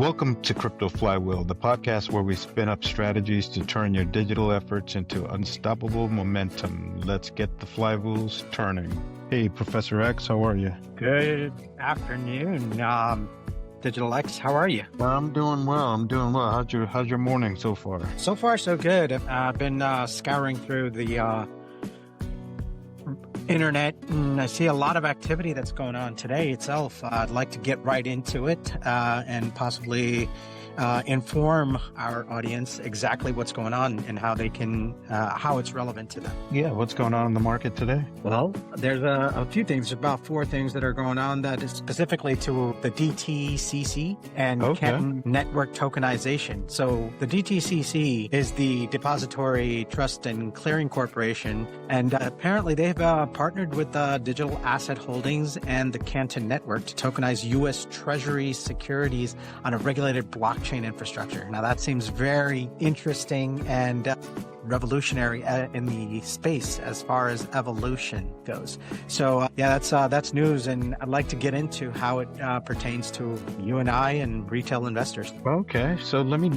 Welcome to Crypto Flywheel, the podcast where we spin up strategies to turn your digital efforts into unstoppable momentum. Let's get the flywheels turning. Hey, Professor X, how are you? Good afternoon, Digital X. How are you? I'm doing well. How's your morning so far? So far, so good. I've been scouring through the internet, and I see a lot of activity that's going on today itself. I'd like to get right into it and possibly inform our audience exactly what's going on and how they can, how it's relevant to them. Yeah, what's going on in the market today? Well, there's a few things, there's about 4 things that are going on that is specifically to the Dtcc and Canton network tokenization. So the Dtcc is the Depository Trust and Clearing Corporation, and apparently they've partnered with Digital Asset Holdings and the Canton network to tokenize US Treasury securities on a regulated blockchain infrastructure. Now that seems very interesting and revolutionary in the space as far as evolution goes. So that's news, and I'd like to get into how it pertains to you and I and retail investors. Okay, so let me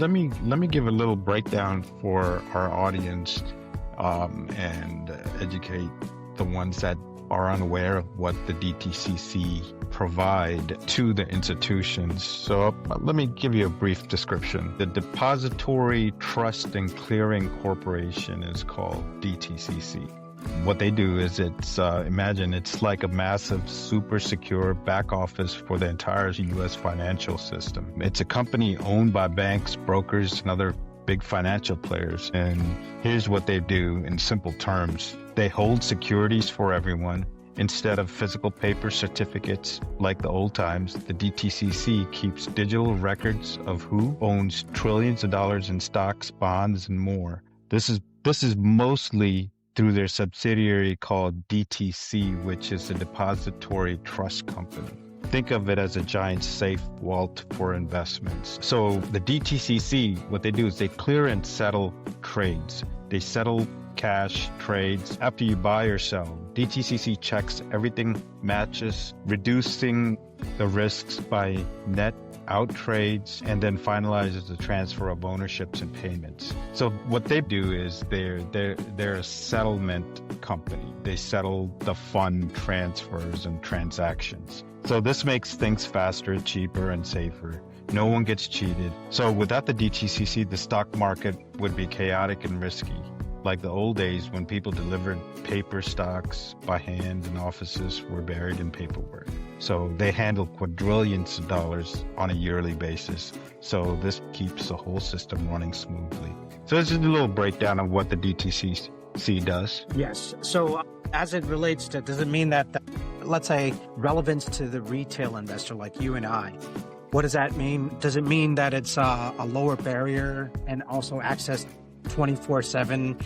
give a little breakdown for our audience and educate the ones that are unaware of what the DTCC provide to the institutions. So let me give you a brief description. The Depository Trust and Clearing Corporation is called DTCC. What they do is imagine it's like a massive, super secure back office for the entire U.S. financial system. It's a company owned by banks, brokers, and other big financial players. And here's what they do in simple terms. They hold securities for everyone. Instead of physical paper certificates like the old times, the DTCC keeps digital records of who owns trillions of dollars in stocks, bonds, and more. This is mostly through their subsidiary called DTC, which is a depository trust company. Think of it as a giant safe vault for investments. So the DTCC, what they do is they clear and settle trades. They settle cash trades after you buy or sell. DTCC checks everything matches, reducing the risks by net out trades, and then finalizes the transfer of ownerships and payments. So what they do is they're a settlement company. They settle the fund transfers and transactions. So this makes things faster, cheaper, and safer. No one gets cheated. So without the DTCC, the stock market would be chaotic and risky, like the old days when people delivered paper stocks by hand and offices were buried in paperwork. So they handle quadrillions of dollars on a yearly basis. So this keeps the whole system running smoothly. So this is a little breakdown of what the DTCC does. Yes. So as it relates to, does it mean that, let's say, relevance to the retail investor like you and I, what does that mean? Does it mean that it's a lower barrier and also access 24/7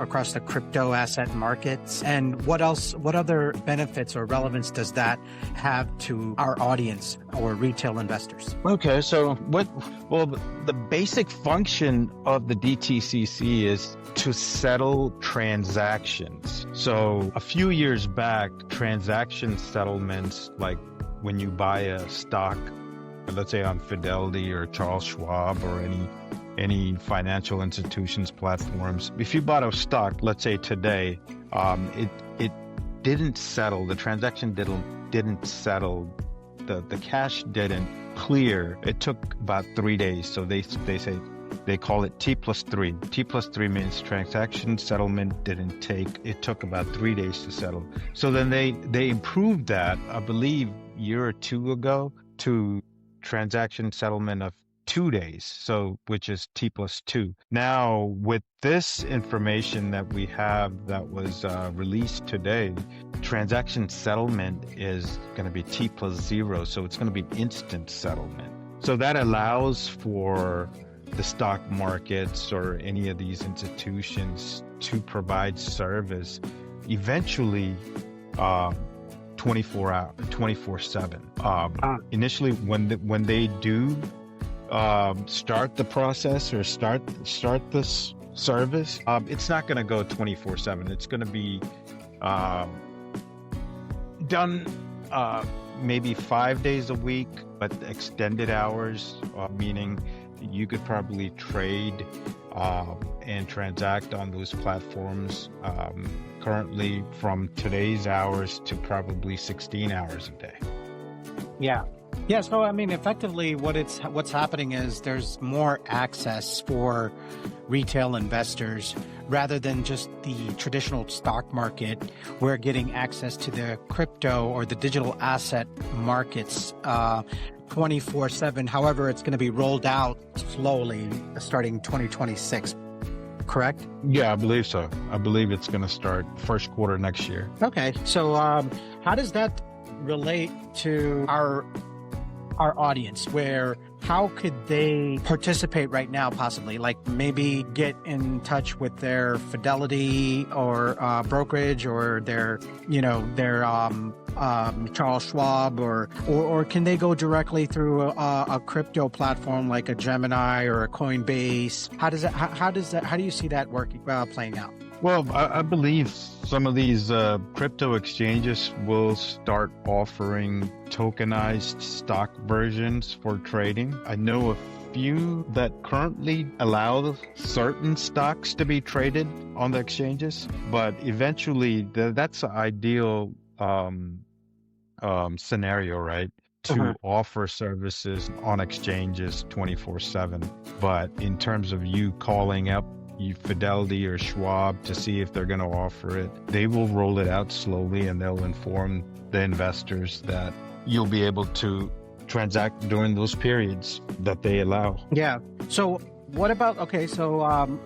across the crypto asset markets? And what other benefits or relevance does that have to our audience or retail investors? Okay, so the basic function of the DTCC is to settle transactions. So a few years back, transaction settlements, like when you buy a stock, let's say on Fidelity or Charles Schwab or any financial institutions platforms. If you bought a stock, let's say today, it didn't settle. The transaction didn't settle. The cash didn't clear. It took about 3 days. So they call it T+3. T+3 means transaction settlement it took about 3 days to settle. So then they improved that, I believe, a year or two ago to transaction settlement of 2 days, so which is T+2. Now, with this information that we have that was released today, transaction settlement is going to be T+0, so it's going to be instant settlement. So that allows for the stock markets or any of these institutions to provide service eventually 24/7. Initially, when they do start the process or start this service, it's not going to go 24/7. It's going to be done maybe 5 days a week, but extended hours, meaning you could probably trade and transact on those platforms currently from today's hours to probably 16 hours a day. Yeah. Yeah, so I mean, effectively, what's happening is there's more access for retail investors rather than just the traditional stock market. We're getting access to the crypto or the digital asset markets 24/7. However, it's going to be rolled out slowly starting 2026. Correct? Yeah, I believe so. I believe it's going to start first quarter next year. Okay, so how does that relate to our audience, where how could they participate right now, possibly, like maybe get in touch with their Fidelity or brokerage or their Charles Schwab, or can they go directly through a crypto platform like a Gemini or a Coinbase? How do you see that working, playing out? Well, I believe some of these crypto exchanges will start offering tokenized stock versions for trading. I know a few that currently allow certain stocks to be traded on the exchanges, but eventually that's the ideal scenario, right? To offer services on exchanges 24/7. But in terms of you calling up Fidelity or Schwab to see if they're going to offer it, they will roll it out slowly, and they'll inform the investors that you'll be able to transact during those periods that they allow. Yeah. So what about,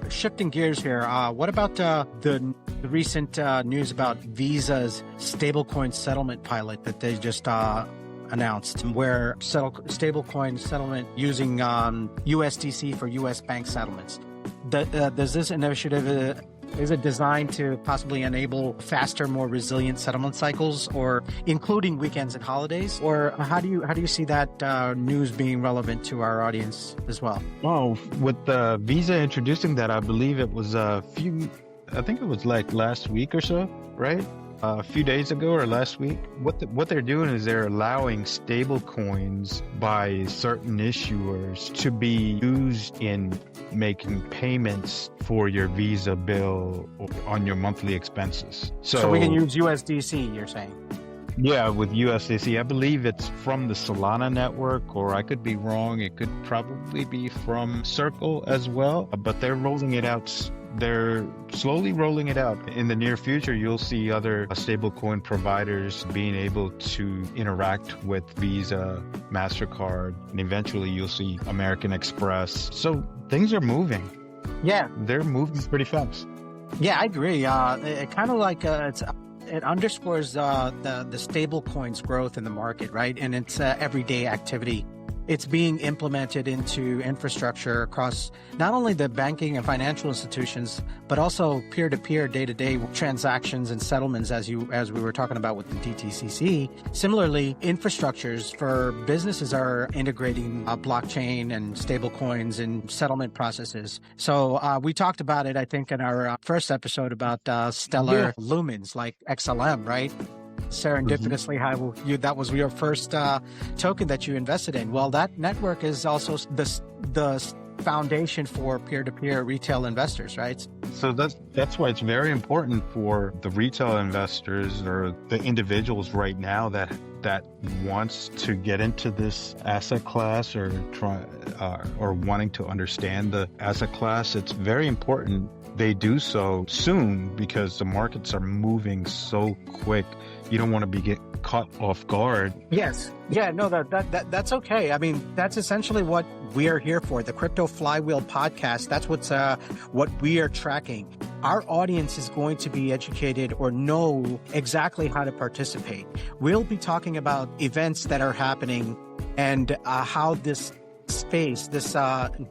shifting gears here, what about the recent news about Visa's stablecoin settlement pilot that they just announced, where stablecoin settlement using USDC for US bank settlements? Does this initiative, is it designed to possibly enable faster, more resilient settlement cycles, or including weekends and holidays? Or how do you see that news being relevant to our audience as well? Well, with Visa introducing that, I believe it was I think it was like last week or so, right? A few days ago or last week. What they're doing is they're allowing stable coins by certain issuers to be used in making payments for your Visa bill on your monthly expenses. So we can use USDC, you're saying? Yeah, with USDC. I believe it's from the Solana network, or I could be wrong. It could probably be from Circle as well, but they're rolling it out. They're slowly rolling it out. In the near future, you'll see other stablecoin providers being able to interact with Visa, MasterCard, and eventually you'll see American Express. So things are moving. Yeah. They're moving pretty fast. Yeah, I agree. It kind of like it underscores the stablecoins growth in the market, right? And it's everyday activity. It's being implemented into infrastructure across not only the banking and financial institutions, but also peer-to-peer, day-to-day transactions and settlements, as we were talking about with the DTCC. Similarly, infrastructures for businesses are integrating blockchain and stablecoins and settlement processes. So we talked about it, I think, in our first episode about stellar lumens like XLM, right? Serendipitously, that was your first token that you invested in. Well, that network is also the foundation for peer-to-peer retail investors, right? So that's why it's very important for the retail investors or the individuals right now that wants to get into this asset class or wanting to understand the asset class. It's very important they do so soon, because the markets are moving so quick. You don't want to get caught off guard. Yes. Yeah, no, that's okay. I mean, that's essentially what we are here for. The Crypto Flywheel podcast, that's what we are tracking. Our audience is going to be educated or know exactly how to participate. We'll be talking about events that are happening and how this space, this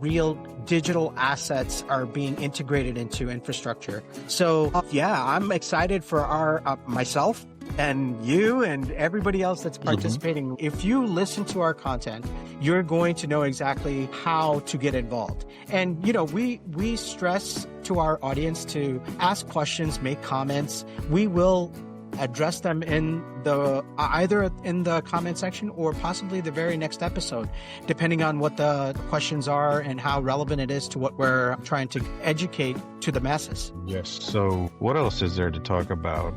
real digital assets are being integrated into infrastructure. So yeah, I'm excited for myself and you and everybody else that's participating. If you listen to our content, you're going to know exactly how to get involved. And, we stress to our audience to ask questions, make comments. We will address them in the either in the comment section or possibly the very next episode, depending on what the questions are and how relevant it is to what we're trying to educate to the masses. Yes. So what else is there to talk about?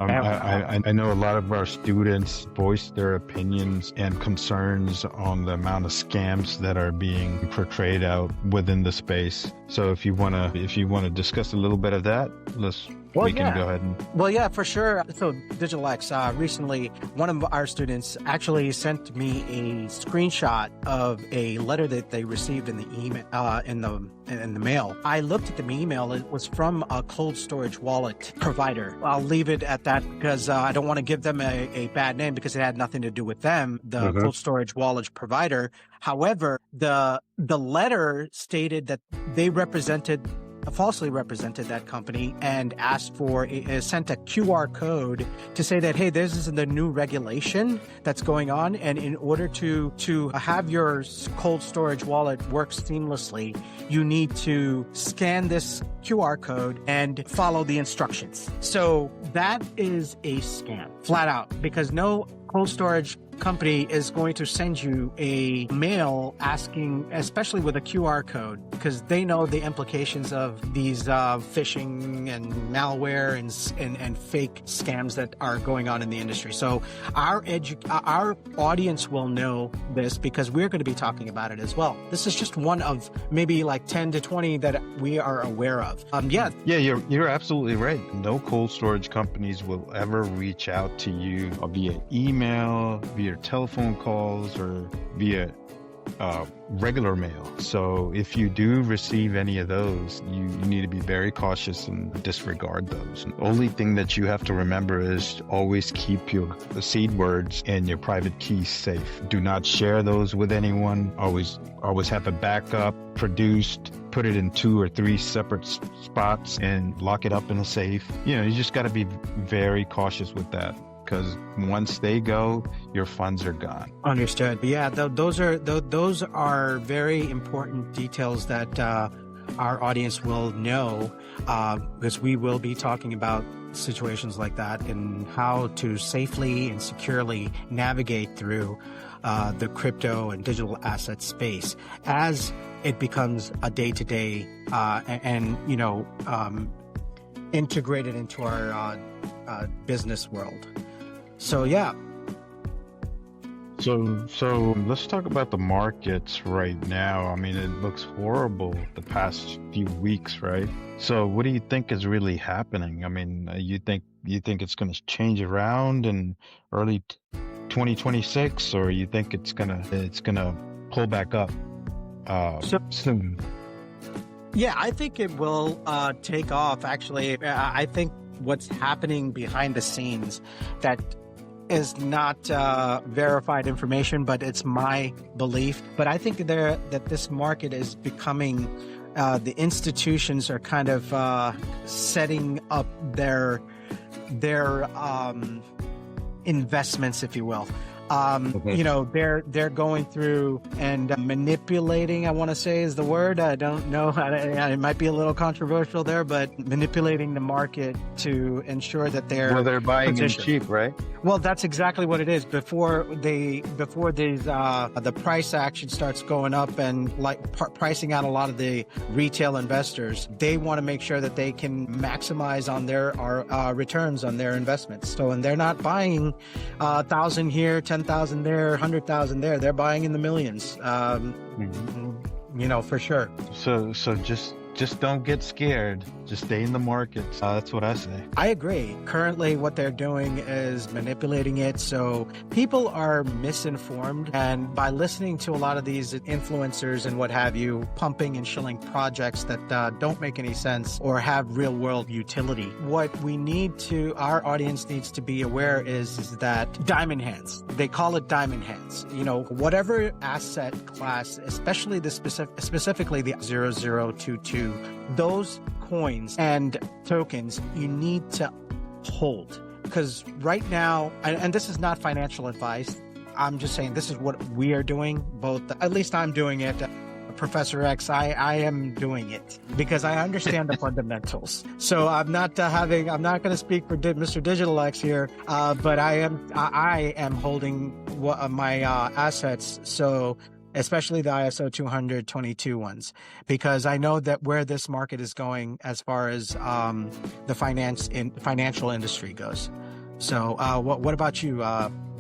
I know a lot of our students voiced their opinions and concerns on the amount of scams that are being portrayed out within the space. So if you want to discuss a little bit of that, we can go ahead and... Well, yeah, for sure. So DigitalX, recently, one of our students actually sent me a screenshot of a letter that they received in the email, in the mail. I looked at the email. It was from a cold storage wallet provider. I'll leave it at that because I don't want to give them a bad name because it had nothing to do with them, the cold storage wallet provider. However, the letter stated that they falsely represented that company and asked for sent a QR code to say that, hey, this is the new regulation that's going on, and in order to have your cold storage wallet work seamlessly, you need to scan this QR code and follow the instructions. So that is a scam, flat out, because no cold storage company is going to send you a mail asking, especially with a QR code, because they know the implications of these phishing and malware and fake scams that are going on in the industry. So our audience will know this because we're going to be talking about it as well. This is just one of maybe like 10 to 20 that we are aware of. Yeah, you're absolutely right. No cold storage companies will ever reach out to you via email, via telephone calls, or via regular mail. So if you do receive any of those, you need to be very cautious and disregard those. The only thing that you have to remember is always keep the seed words and your private keys safe. Do not share those with anyone. Always have a backup produced. Put it in 2 or 3 separate spots and lock it up in a safe. You just got to be very cautious with that, because once they go, your funds are gone. Understood. Yeah, those are very important details that our audience will know, because we will be talking about situations like that and how to safely and securely navigate through the crypto and digital asset space as it becomes a day-to-day and integrated into our business world. So yeah. So let's talk about the markets right now. I mean, it looks horrible the past few weeks, right? So what do you think is really happening? I mean, you think it's going to change around in early 2026, or you think it's gonna pull back up soon? Yeah, I think it will take off. Actually, I think what's happening behind the scenes that is not verified information, but it's my belief. But I think that this market is becoming, the institutions are kind of setting up their investments, if you will. They're going through and manipulating, I want to say is the word. I don't know. It might be a little controversial there, but manipulating the market to ensure that they're buying in cheap, right? Well, that's exactly what it is. Before the price action starts going up and pricing out a lot of the retail investors, they want to make sure that they can maximize on their returns on their investments. So, and they're not buying 1,000 here, 10,000 there, 100,000 there. They're buying in the millions, for sure. So just don't get scared. Just stay in the markets. That's what I say. I agree. Currently, what they're doing is manipulating it. So people are misinformed. And by listening to a lot of these influencers and what have you, pumping and shilling projects that don't make any sense or have real world utility, what our audience needs to be aware is that diamond hands, they call it diamond hands. Whatever asset class, especially specifically the 0022, those coins and tokens you need to hold, because right now, and this is not financial advice, I'm just saying this is what we are doing, at least I'm doing it Professor X, I am doing it because I understand the fundamentals. So I'm not going to speak for Mr. Digital X here, but I am holding my assets. So especially the ISO 20022 ones, because I know that where this market is going as far as the financial industry goes. So what about you,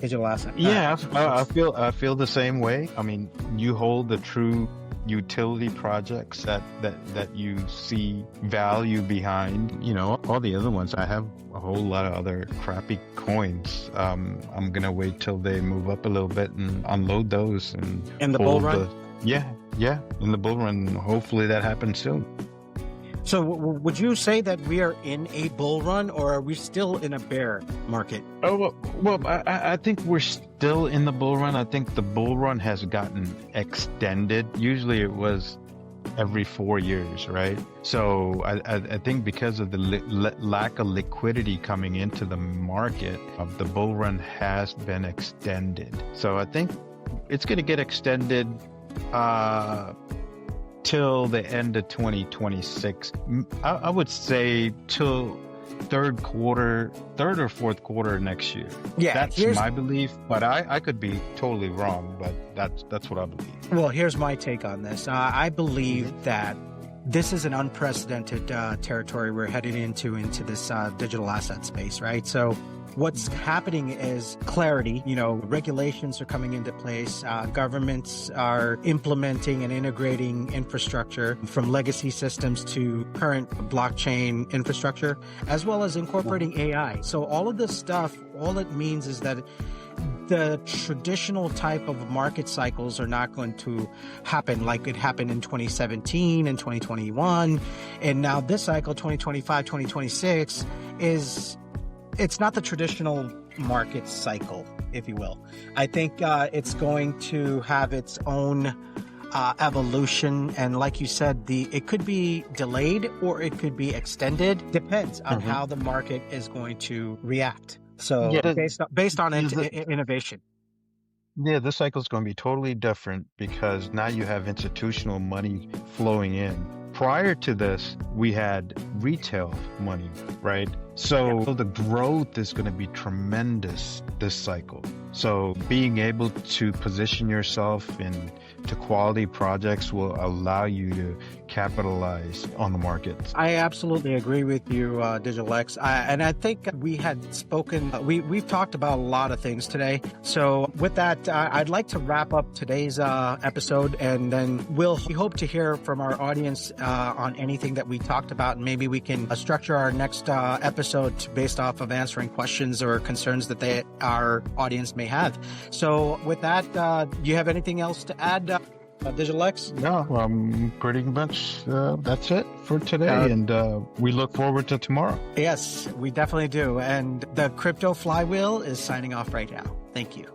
Digital Asset? Yeah, I feel the same way. I mean, you hold the true utility projects that you see value behind. You know, all the other ones, I have a whole lot of other crappy coins. I'm gonna wait till they move up a little bit and unload those and in the bull run. Yeah, in the bull run. Hopefully that happens soon. So would you say that we are in a bull run, or are we still in a bear market? Oh, well, I think we're still in the bull run. I think the bull run has gotten extended. Usually it was every 4 years, right? So I think because of the lack of liquidity coming into the market, the bull run has been extended. So I think it's going to get extended till the end of 2026. I would say till third or fourth quarter next year. Yeah, that's my belief, but I could be totally wrong, but that's what I believe. Well, here's my take on this. I believe that this is an unprecedented territory we're headed into this digital asset space, right? So what's happening is clarity. You know, regulations are coming into place. Governments are implementing and integrating infrastructure from legacy systems to current blockchain infrastructure, as well as incorporating AI. So all of this stuff, all it means is that the traditional type of market cycles are not going to happen like it happened in 2017 and 2021. And now this cycle, 2025, 2026, it's not the traditional market cycle, if you will. I think it's going to have its own evolution. And like you said, it could be delayed or it could be extended. Depends on how the market is going to react. So based on innovation. Yeah, this cycle is going to be totally different because now you have institutional money flowing in. Prior to this, we had retail money, right? So the growth is going to be tremendous this cycle. So being able to position yourself into quality projects will allow you to capitalize on the markets. I absolutely agree with you, Digital X. And I think we had spoken, we've talked about a lot of things today. So with that, I'd like to wrap up today's episode, and then we hope to hear from our audience on anything that we talked about. And maybe we can structure our next episode based off of answering questions or concerns that our audience may have. So with that, do you have anything else to add, Digital X? No, pretty much that's it for today, and we look forward to tomorrow. Yes, we definitely do. And the Crypto Flywheel is signing off right now. Thank you.